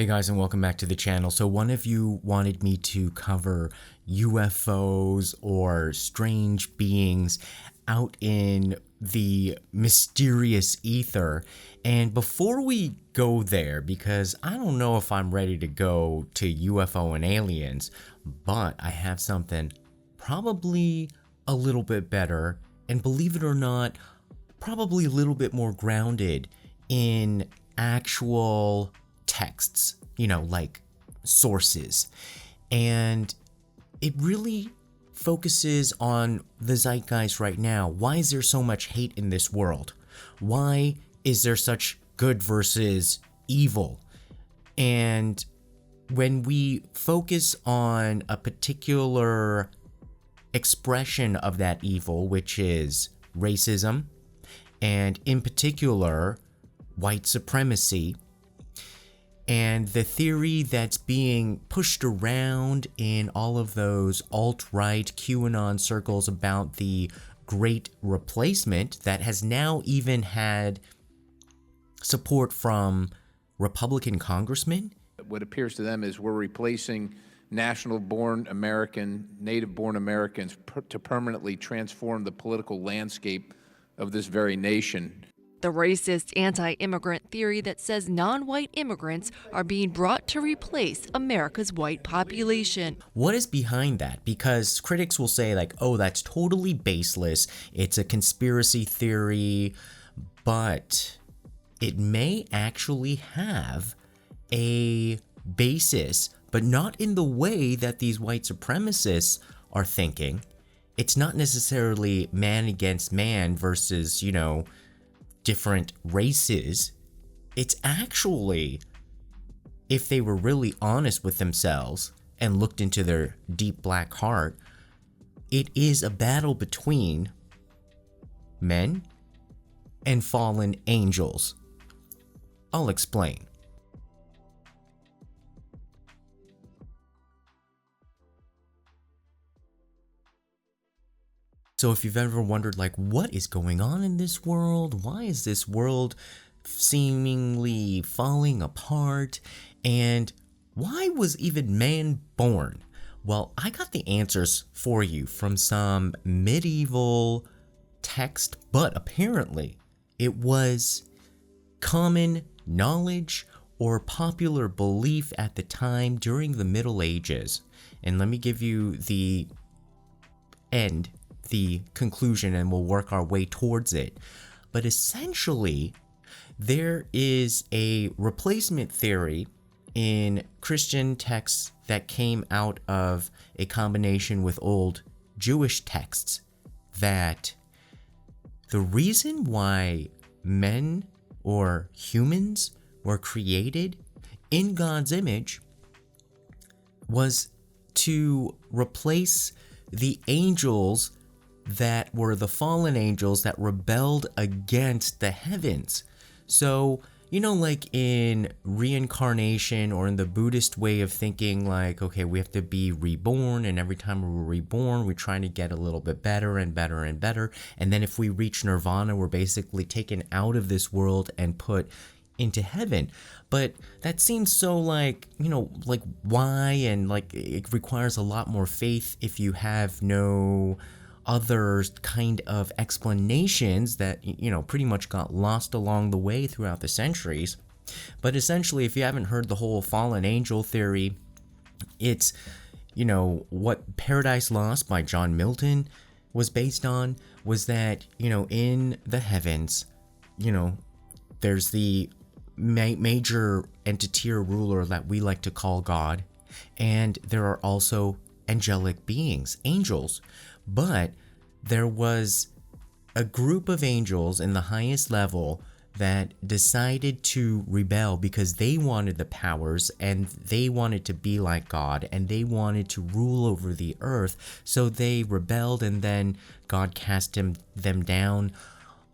Hey guys, and welcome back to the channel. So one of you wanted me to cover UFOs or strange beings out in the mysterious ether. And before we go there, because I don't know if I'm ready to go to UFO and aliens, but I have something probably a little bit better, and believe it or not, probably a little bit more grounded in actual texts, like sources. And it really focuses on the zeitgeist right now. Why is there so much hate in this world? Why is there such good versus evil? And when we focus on a particular expression of that evil, which is racism, and in particular, white supremacy, and the theory that's being pushed around in all of those alt-right QAnon circles about the Great Replacement that has now even had support from Republican congressmen. What appears to them is we're replacing national-born American, native-born Americans to permanently transform the political landscape of this very nation. The racist anti-immigrant theory that says non-white immigrants are being brought to replace America's white population. What is behind that? Because critics will say like, oh, that's totally baseless. It's a conspiracy theory, but it may actually have a basis, but not in the way that these white supremacists are thinking. It's not necessarily man against man versus, different races. It's actually, if they were really honest with themselves and looked into their deep black heart, it is a battle between men and fallen angels. I'll explain. So if you've ever wondered, like, what is going on in this world? Why is this world seemingly falling apart? And why was even man born? Well, I got the answers for you from some medieval text, but apparently it was common knowledge or popular belief at the time during the Middle Ages. And let me give you the conclusion, and we'll work our way towards it. But essentially, there is a replacement theory in Christian texts that came out of a combination with old Jewish texts, that the reason why men or humans were created in God's image was to replace the angels that were the fallen angels that rebelled against the heavens. So, like in reincarnation or in the Buddhist way of thinking, like, okay, we have to be reborn, and every time we're reborn, we're trying to get a little bit better and better and better. And then if we reach nirvana, we're basically taken out of this world and put into heaven. But that seems so like why? And like it requires a lot more faith if you have no other kind of explanations that, pretty much got lost along the way throughout the centuries. But essentially, if you haven't heard the whole fallen angel theory, it's, what Paradise Lost by John Milton was based on was that, in the heavens, there's the major entity or ruler that we like to call God, and there are also angelic beings, angels. But there was a group of angels in the highest level that decided to rebel because they wanted the powers and they wanted to be like God and they wanted to rule over the earth. So they rebelled, and then God cast them down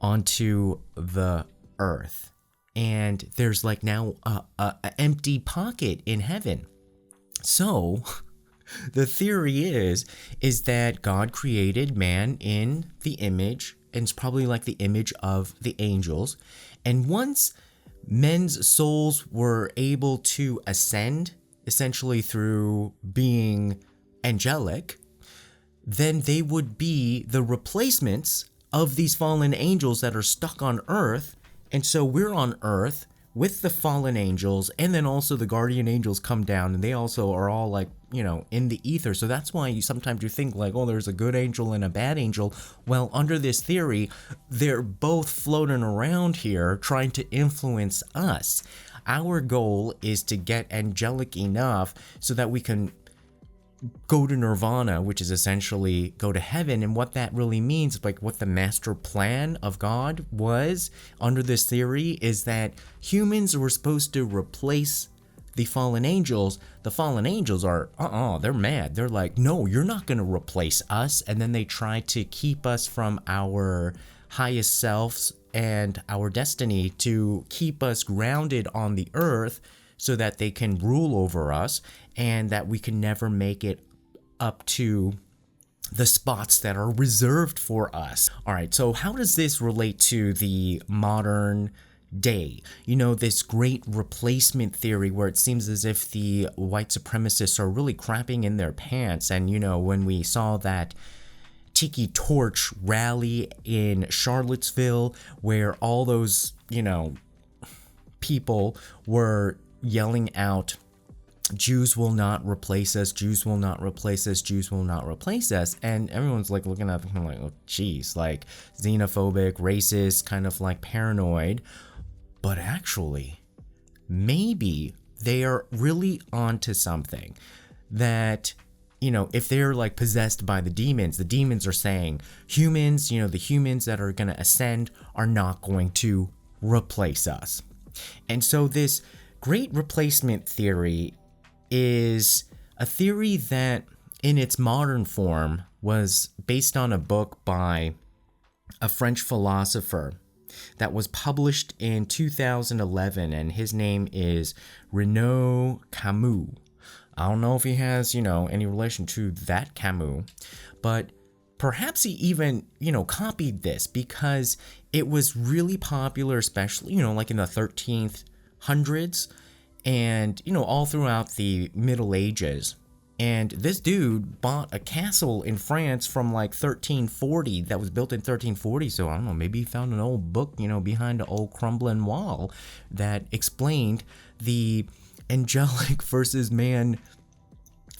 onto the earth. And there's like now a empty pocket in heaven. So the theory is that God created man in the image, and it's probably like the image of the angels. And once men's souls were able to ascend essentially through being angelic, then they would be the replacements of these fallen angels that are stuck on earth. And so we're on earth with the fallen angels, and then also the guardian angels come down, and they also are all like, in the ether. So that's why you think like, oh, there's a good angel and a bad angel. Well, under this theory, they're both floating around here trying to influence us. Our goal is to get angelic enough so that we can go to nirvana, which is essentially go to heaven. And what that really means, like what the master plan of God was under this theory, is that humans were supposed to replace the fallen angels. The fallen angels are, they're mad. They're like, no, you're not going to replace us. And then they try to keep us from our highest selves and our destiny, to keep us grounded on the earth so that they can rule over us and that we can never make it up to the spots that are reserved for us. All right, so how does this relate to the modern day? This great replacement theory where it seems as if the white supremacists are really crapping in their pants. And, when we saw that Tiki Torch rally in Charlottesville where all those, people were yelling out, Jews will not replace us, Jews will not replace us, Jews will not replace us. And everyone's like looking at them like, oh geez, like xenophobic, racist, kind of like paranoid. But actually, maybe they are really onto something. That, if they're like possessed by the demons are saying humans, the humans that are going to ascend are not going to replace us. And so this great replacement theory is a theory that in its modern form was based on a book by a French philosopher that was published in 2011, and his name is Renaud Camus. I don't know if he has, any relation to that Camus, but perhaps he even, copied this because it was really popular, especially, like in the 1300s and, all throughout the Middle Ages. And this dude bought a castle in France from like 1340 that was built in 1340. So I don't know, maybe he found an old book, behind an old crumbling wall that explained the angelic versus man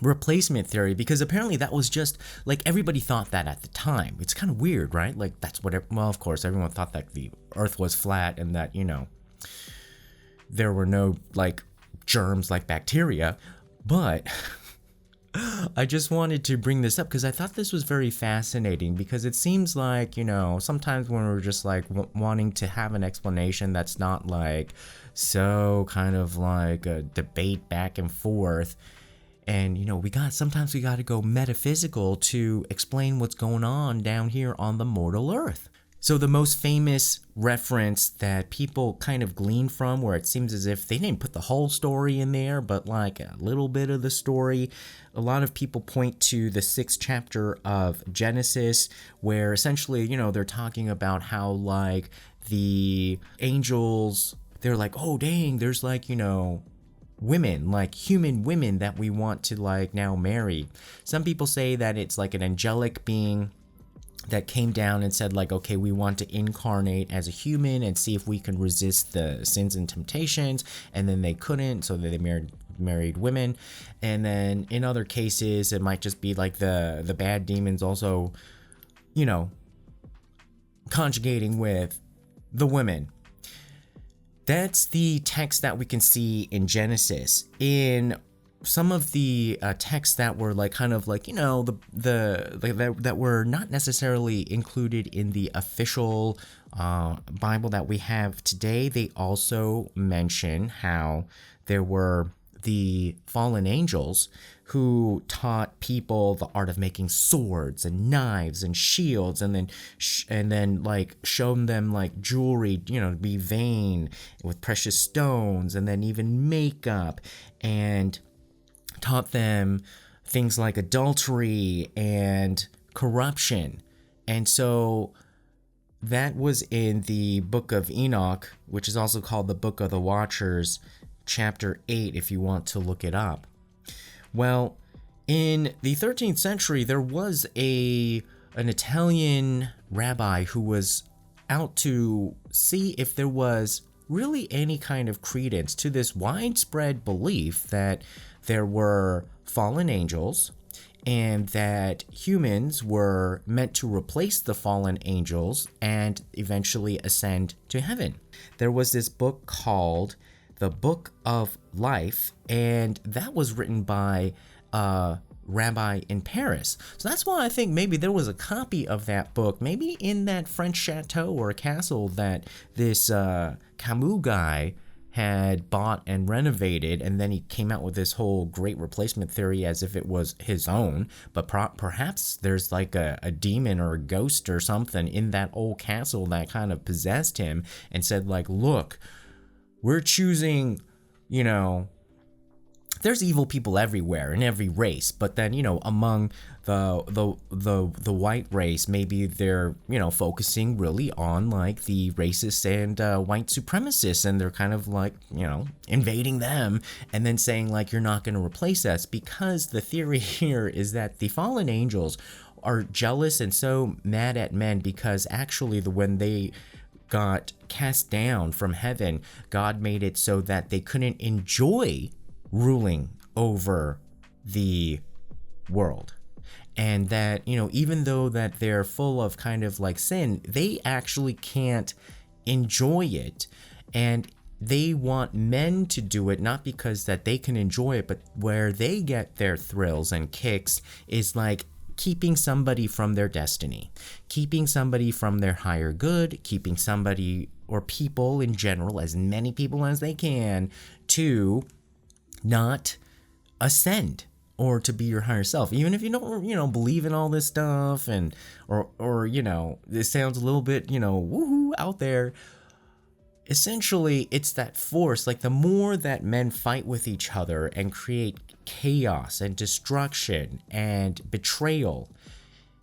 replacement theory, because apparently that was just like everybody thought that at the time. It's kind of weird, right? Like that's what, well, of course, everyone thought that the earth was flat and that, there were no like germs like bacteria. But I just wanted to bring this up because I thought this was very fascinating, because it seems like, sometimes when we're just like wanting to have an explanation that's not like so kind of like a debate back and forth, and sometimes we got to go metaphysical to explain what's going on down here on the mortal earth. So the most famous reference that people kind of glean from, where it seems as if they didn't put the whole story in there, but like a little bit of the story, a lot of people point to the 6th chapter of Genesis, where essentially, they're talking about how like the angels, they're like, oh dang, there's like, women, like human women that we want to like now marry. Some people say that it's like an angelic being that came down and said like, okay, we want to incarnate as a human and see if we can resist the sins and temptations, and then they couldn't, so they married women. And then in other cases it might just be like the bad demons also, conjugating with the women. That's the text that we can see in Genesis. In some of the texts that were like kind of like, that were not necessarily included in the official Bible that we have today, they also mention how there were the fallen angels who taught people the art of making swords and knives and shields, and then like shown them like jewelry, to be vain with precious stones, and then even makeup, and taught them things like adultery and corruption. And so that was in the Book of Enoch, which is also called the Book of the Watchers, chapter 8, if you want to look it up. Well, in the 13th century, there was an Italian rabbi who was out to see if there was really any kind of credence to this widespread belief that there were fallen angels and that humans were meant to replace the fallen angels and eventually ascend to heaven. There was this book called the Book of Life, and that was written by a rabbi in Paris. So that's why I think maybe there was a copy of that book, maybe in that French chateau or castle that this Camus guy had bought and renovated, and then he came out with this whole great replacement theory as if it was his own, but perhaps there's like a demon or a ghost or something in that old castle that kind of possessed him and said like, look, we're choosing, you know, there's evil people everywhere in every race, but then, you know, among the white race, maybe they're, you know, focusing really on like the racists and white supremacists, and they're kind of like, you know, invading them and then saying like, you're not going to replace us, because the theory here is that the fallen angels are jealous and so mad at men because actually when they got cast down from heaven, God made it so that they couldn't enjoy ruling over the world, and that, you know, even though that they're full of kind of like sin, they actually can't enjoy it, and they want men to do it, not because that they can enjoy it, but where they get their thrills and kicks is like keeping somebody from their destiny, keeping somebody from their higher good, keeping somebody or people in general, as many people as they can, to not ascend or to be your higher self, even if you don't, you know, believe in all this stuff, and or you know, this sounds a little bit, you know, woohoo out there. Essentially, it's that force, like the more that men fight with each other and create chaos and destruction and betrayal,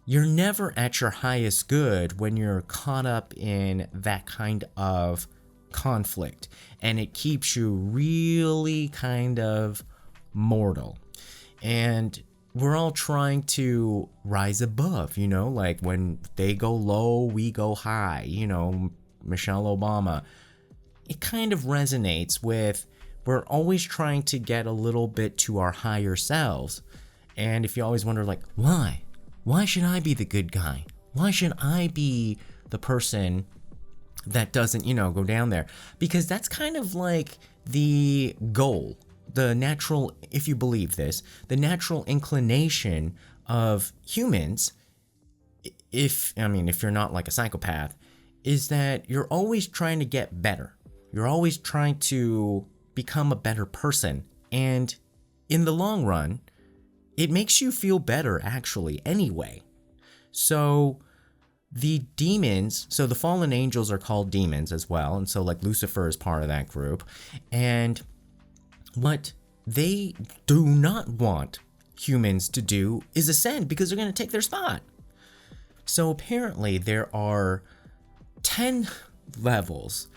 you're never at your highest good when you're caught up in that kind of conflict, and it keeps you really kind of mortal. And we're all trying to rise above, you know, like when they go low, we go high, you know, Michelle Obama. It kind of resonates with, we're always trying to get a little bit to our higher selves. And if you always wonder like, why should I be the good guy? Why should I be the person that doesn't, you know, go down there? Because that's kind of like the goal, the natural, if you believe this, the natural inclination of humans, if you're not like a psychopath, is that you're always trying to get better. You're always trying to become a better person. And in the long run, it makes you feel better actually anyway. So the demons, so the fallen angels are called demons as well, and so like Lucifer is part of that group, and what they do not want humans to do is ascend, because they're going to take their spot. So apparently there are 10 levels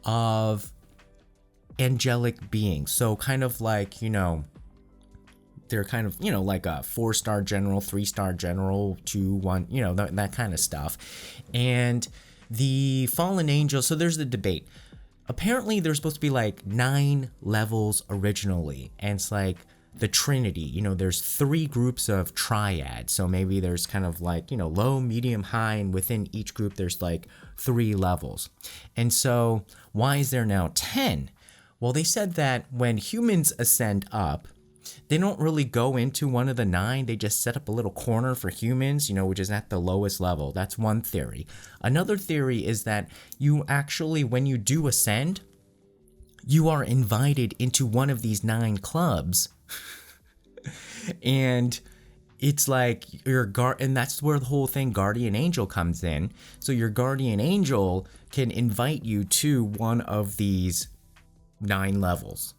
of angelic beings, so kind of like, you know, they're kind of, you know, like a 4-star general, 3-star general, 2, 1, you know, that kind of stuff. And the fallen angels, so there's the debate. Apparently there's supposed to be like 9 levels originally, and it's like the Trinity, you know, there's 3 groups of triads, so maybe there's kind of like, you know, low, medium, high, and within each group there's like 3 levels. And so why is there now 10? Well, they said that when humans ascend up, they don't really go into one of the 9. They just set up a little corner for humans, you know, which is at the lowest level. That's one theory. Another theory is that you actually, when you do ascend, you are invited into one of these 9 clubs. And it's like your and that's where the whole thing guardian angel comes in. So your guardian angel can invite you to one of these 9 levels.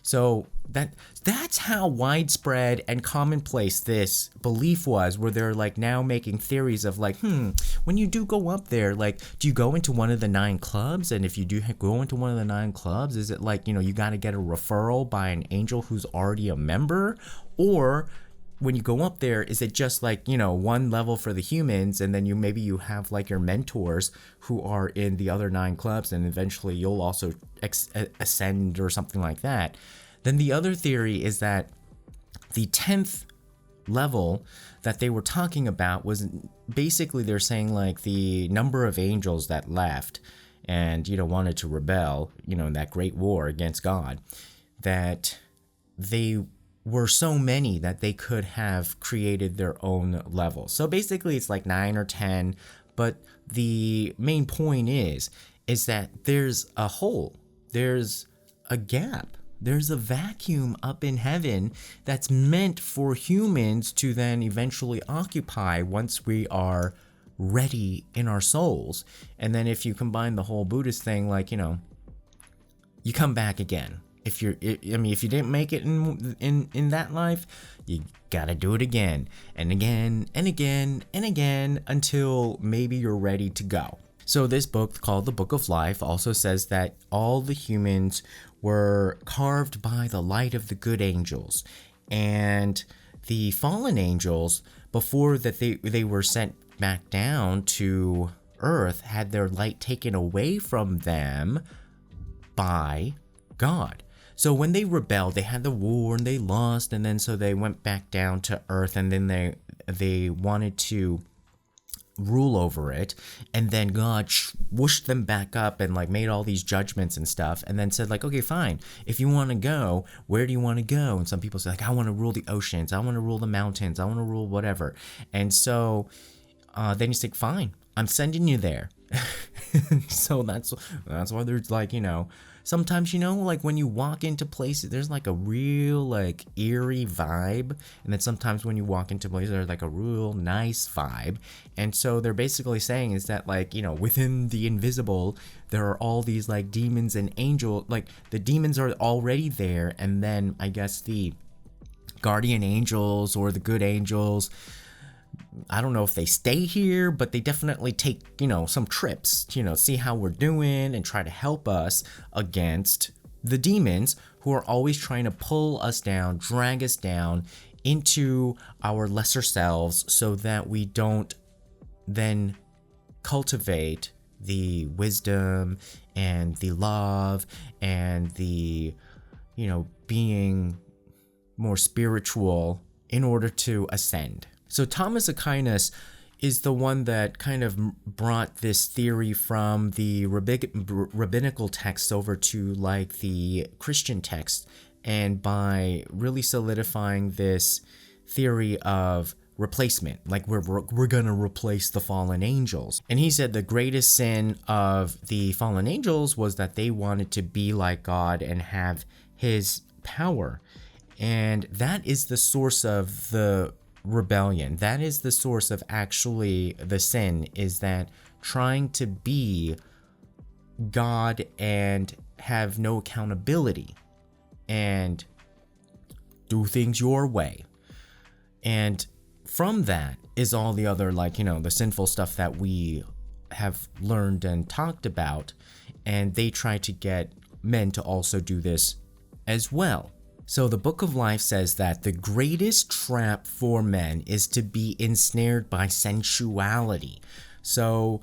So that's how widespread and commonplace this belief was, where they're like now making theories of like, when you do go up there, like, do you go into one of the 9 clubs? And if you do go into one of the 9 clubs, is it like, you got to get a referral by an angel who's already a member? Or when you go up there, is it just like, one level for the humans, and then maybe you have like your mentors who are in the other 9 clubs, and eventually you'll also ascend or something like that? Then the other theory is that the 10th level that they were talking about was basically, they're saying like the number of angels that left and wanted to rebel, in that great war against God, that they were so many that they could have created their own level. So basically it's like 9 or 10, but the main point is that there's a hole, there's a gap, there's a vacuum up in heaven that's meant for humans to then eventually occupy once we are ready in our souls. And then if you combine the whole Buddhist thing, like, you come back again. If you didn't make it in that life, you gotta do it again and again and again and again until maybe you're ready to go. So this book, called the Book of Life, also says that all the humans were carved by the light of the good angels, and the fallen angels, before that they were sent back down to earth, had their light taken away from them by God. So when they rebelled, they had the war and they lost, and then so they went back down to earth, and then they wanted to rule over it, and then God whooshed them back up and like made all these judgments and stuff, and then said like, okay, fine, if you want to go, where do you want to go? And some people say like, I want to rule the oceans, I want to rule the mountains, I want to rule whatever. And so then you say, fine, I'm sending you there. So that's why there's like, sometimes, like when you walk into places, there's like a real like eerie vibe. And then sometimes when you walk into places, there's like a real nice vibe. And so they're basically saying is that like, within the invisible, there are all these like demons and angels, like the demons are already there. And then I guess the guardian angels or the good angels, I don't know if they stay here, but they definitely take, some trips, see how we're doing and try to help us against the demons who are always trying to pull us down, drag us down into our lesser selves so that we don't then cultivate the wisdom and the love and the, being more spiritual in order to ascend. So Thomas Aquinas is the one that kind of brought this theory from the rabbinical texts over to like the Christian text, and by really solidifying this theory of replacement, like we're going to replace the fallen angels. And he said the greatest sin of the fallen angels was that they wanted to be like God and have his power. And that is the source of the rebellion. That is the source of actually the sin, is that trying to be God and have no accountability and do things your way. And from that is all the other, like, the sinful stuff that we have learned and talked about. And they try to get men to also do this as well. So the Book of Life says that the greatest trap for men is to be ensnared by sensuality. So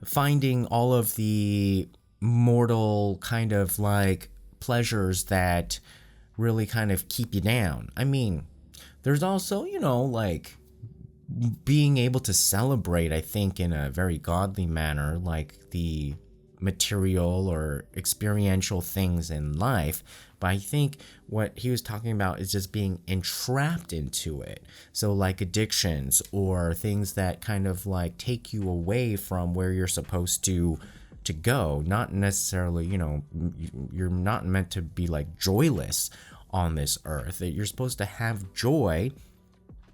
finding all of the mortal kind of like pleasures that really kind of keep you down. I mean, there's also, like being able to celebrate, I think, in a very godly manner, like the material or experiential things in life. But I think what he was talking about is just being entrapped into it. So like addictions or things that kind of like take you away from where you're supposed to go. Not necessarily, you're not meant to be like joyless on this earth. You're supposed to have joy,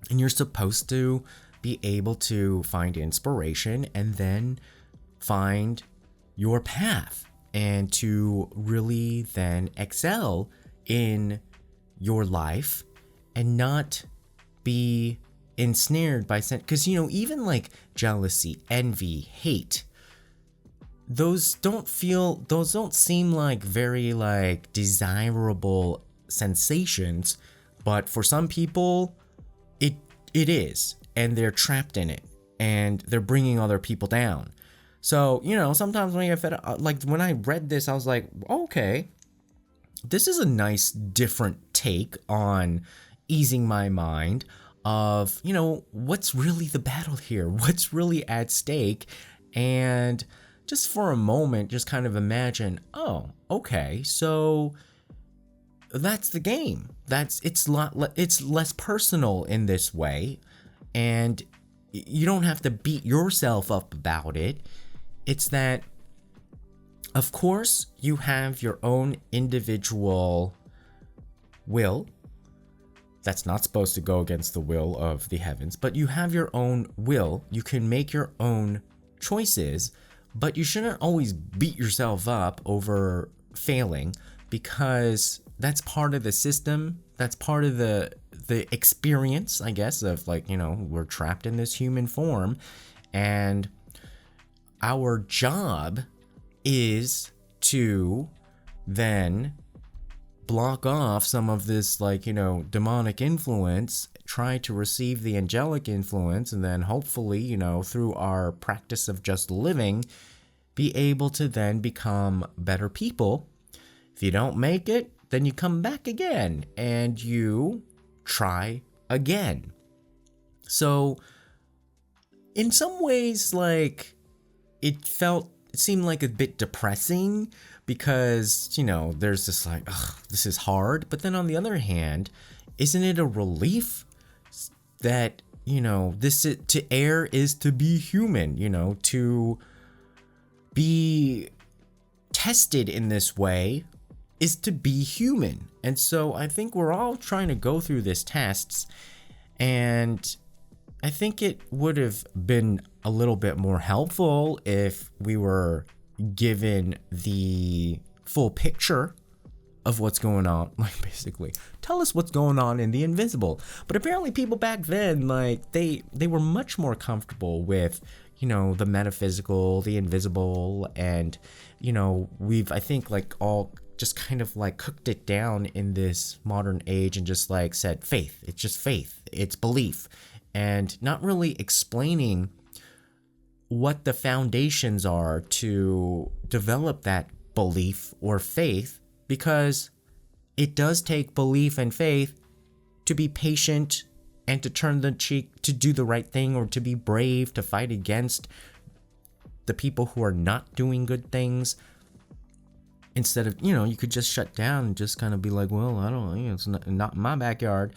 and you're supposed to be able to find inspiration and then find your path, and to really then excel in your life and not be ensnared by because even like jealousy, envy, hate, those don't seem like very like desirable sensations, but for some people it is, and they're trapped in it and they're bringing other people down. So sometimes when I get fed up, like when I read this, I was like, okay, this is a nice different take on easing my mind of what's really the battle here, what's really at stake, and just for a moment just kind of imagine, oh, okay, so that's the game. It's less personal in this way, and you don't have to beat yourself up about it. It's that, of course, you have your own individual will. That's not supposed to go against the will of the heavens, but you have your own will. You can make your own choices, but you shouldn't always beat yourself up over failing, because that's part of the system. That's part of the experience, I guess, of like, we're trapped in this human form, and our job is to then block off some of this like demonic influence, try to receive the angelic influence, and then hopefully through our practice of just living be able to then become better people. If you don't make it, then you come back again and you try again. So in some ways, like, it seemed like a bit depressing, because there's this like, ugh, this is hard. But then on the other hand, isn't it a relief that to err is to be human, to be tested in this way is to be human. And so I think we're all trying to go through this tests, and I think it would have been a little bit more helpful if we were given the full picture of what's going on. Like, basically, tell us what's going on in the invisible. But apparently people back then, like, they were much more comfortable with, the metaphysical, the invisible, and, we've, I think, like, all just kind of like cooked it down in this modern age and just like said faith. It's just faith. It's belief. And not really explaining what the foundations are to develop that belief or faith, because it does take belief and faith to be patient and to turn the cheek, to do the right thing, or to be brave, to fight against the people who are not doing good things. Instead of, you could just shut down and just kind of be like, well, I don't know, it's not my backyard.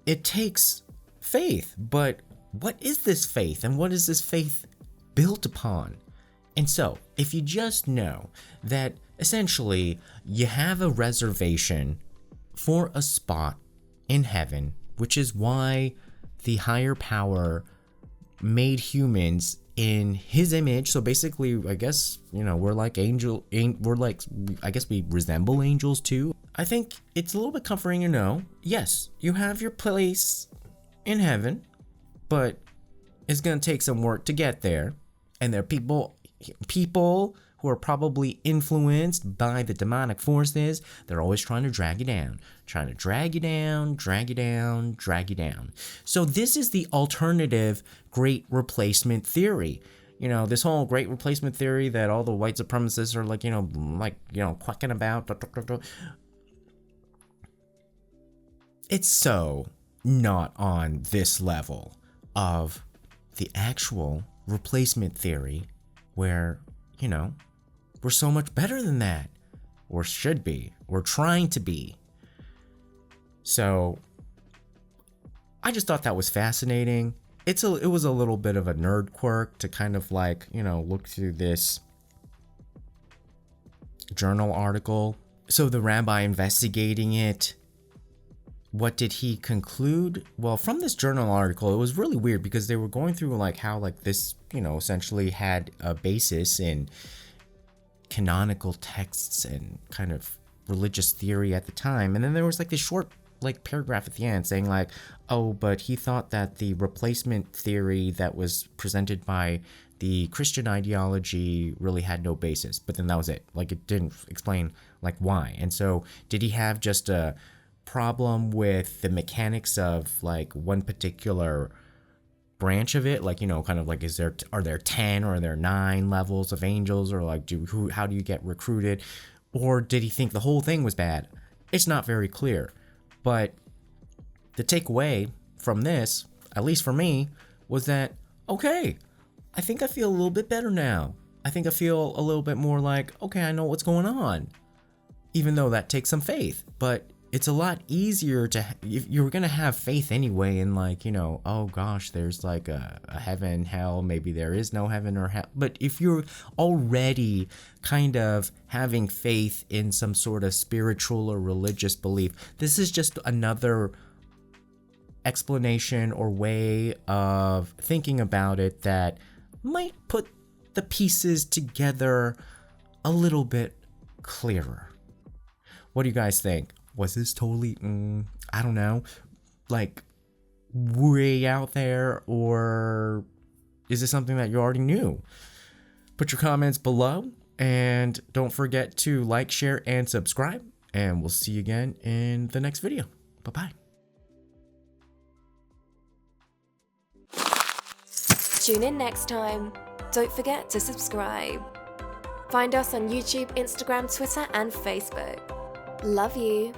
It takes faith, but what is this faith, and what is this faith built upon? And so, if you just know that essentially you have a reservation for a spot in heaven, which is why the higher power made humans in his image. So basically, I guess, we're like I guess we resemble angels too. I think it's a little bit comforting to know, yes, you have your place in heaven, but it's going to take some work to get there. And there are people who are probably influenced by the demonic forces. They're always trying to drag you down, drag you down. So this is the alternative great replacement theory. This whole great replacement theory that all the white supremacists are like, quacking about. It's so not on this level of the actual replacement theory, where, we're so much better than that, or should be, or trying to be. So I just thought that was fascinating. It was a little bit of a nerd quirk to kind of like, look through this journal article. So the rabbi investigating it, what did he conclude? Well, from this journal article, it was really weird, because they were going through like how like this, essentially had a basis in canonical texts and kind of religious theory at the time. And then there was like this short like paragraph at the end saying like, oh, but he thought that the replacement theory that was presented by the Christian ideology really had no basis. But then that was it. Like, it didn't explain like why. And so did he have just a problem with the mechanics of like one particular branch of it? Like, you know, kind of like, are there 10 or are there 9 levels of angels, or like how do you get recruited? Or did he think the whole thing was bad? It's not very clear. But the takeaway from this, at least for me, was that, okay, I think I feel a little bit better now. I think I feel a little bit more like, okay, I know what's going on. Even though that takes some faith. But it's a lot easier to, if you're going to have faith anyway in like, you know, oh gosh, there's like a heaven, hell, maybe there is no heaven or hell. But if you're already kind of having faith in some sort of spiritual or religious belief, this is just another explanation or way of thinking about it that might put the pieces together a little bit clearer. What do you guys think? Was this totally, I don't know, like way out there, or is this something that you already knew? Put your comments below, and don't forget to like, share, and subscribe, and we'll see you again in the next video. Bye-bye. Tune in next time. Don't forget to subscribe. Find us on YouTube, Instagram, Twitter, and Facebook. Love you.